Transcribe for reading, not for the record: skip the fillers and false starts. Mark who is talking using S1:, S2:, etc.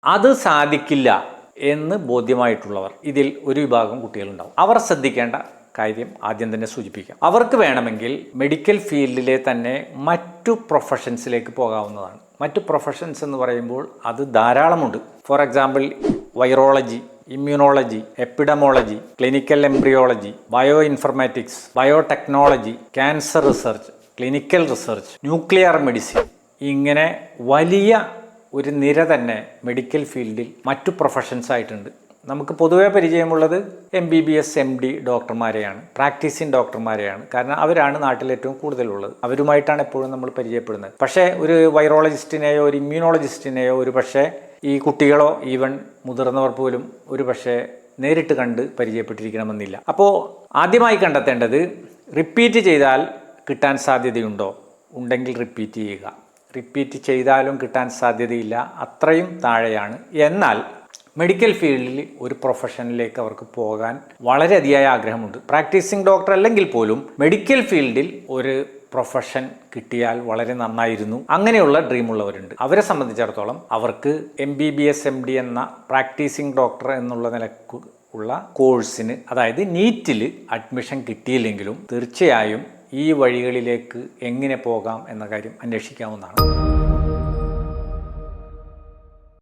S1: അത് സാധിക്കില്ല എന്ന് ബോധ്യമായിട്ടുള്ളവർ ഇതിൽ ഒരു വിഭാഗം കുട്ടികളുണ്ടാവും. അവർ ശ്രദ്ധിക്കേണ്ട കാര്യം ആദ്യം തന്നെ സൂചിപ്പിക്കാം. അവർക്ക് വേണമെങ്കിൽ മെഡിക്കൽ ഫീൽഡിലെ തന്നെ മറ്റു പ്രൊഫഷൻസിലേക്ക് പോകാവുന്നതാണ്. മറ്റു പ്രൊഫഷൻസ് എന്ന് പറയുമ്പോൾ അത് ധാരാളമുണ്ട്. For example virology, immunology, epidemiology, clinical embryology, bio informatics, biotechnology, cancer research, clinical research, nuclear medicine, ഇങ്ങനെ വലിയ ഒരു നിര തന്നെ മെഡിക്കൽ ഫീൽഡിൽ മറ്റു പ്രൊഫഷൻസ് ആയിട്ടുണ്ട്. നമുക്ക് പൊതുവെ പരിചയമുള്ളത് MBBS MD ഡോക്ടർമാരെയാണ്, പ്രാക്ടീസിങ് ഡോക്ടർമാരെയാണ്. കാരണം അവരാണ് നാട്ടിൽ ഏറ്റവും കൂടുതലുള്ളത്. അവരുമായിട്ടാണ് എപ്പോഴും നമ്മൾ പരിചയപ്പെടുന്നത്. പക്ഷേ ഒരു വൈറോളജിസ്റ്റിനെയോ ഒരു ഇമ്മ്യൂണോളജിസ്റ്റിനെയോ ഒരു പക്ഷേ ഈ കുട്ടികളോ ഈവൻ മുതിർന്നവർ പോലും ഒരു പക്ഷേ നേരിട്ട് കണ്ട് പരിചയപ്പെട്ടിരിക്കണമെന്നില്ല. അപ്പോൾ ആദ്യമായി കണ്ടെത്തേണ്ടത് റിപ്പീറ്റ് ചെയ്താൽ കിട്ടാൻ സാധ്യതയുണ്ടോ? ഉണ്ടെങ്കിൽ റിപ്പീറ്റ് ചെയ്യുക. റിപ്പീറ്റ് ചെയ്താലും കിട്ടാൻ സാധ്യതയില്ല, അത്രയും താഴെയാണ്. എന്നാൽ മെഡിക്കൽ ഫീൽഡിൽ ഒരു പ്രൊഫഷനിലേക്ക് അവർക്ക് പോകാൻ വളരെ അതിയായ ആഗ്രഹമുണ്ട്. പ്രാക്ടീസിങ് ഡോക്ടർ അല്ലെങ്കിൽ പോലും മെഡിക്കൽ ഫീൽഡിൽ ഒരു പ്രൊഫഷൻ കിട്ടിയാൽ വളരെ നന്നായിരുന്നു. അങ്ങനെയുള്ള ഡ്രീം ഉള്ളവരുണ്ട്. അവരെ സംബന്ധിച്ചിടത്തോളം അവർക്ക് MBBS MD എന്ന പ്രാക്ടീസിങ് ഡോക്ടർ എന്നുള്ള നിലക്ക് ഉള്ള കോഴ്സിന്, അതായത് നീറ്റിൽ അഡ്മിഷൻ കിട്ടിയില്ലെങ്കിലും തീർച്ചയായും ഈ വഴികളിലേക്ക് എങ്ങനെ പോകാം എന്ന കാര്യം അന്വേഷിക്കാവുന്നതാണ്.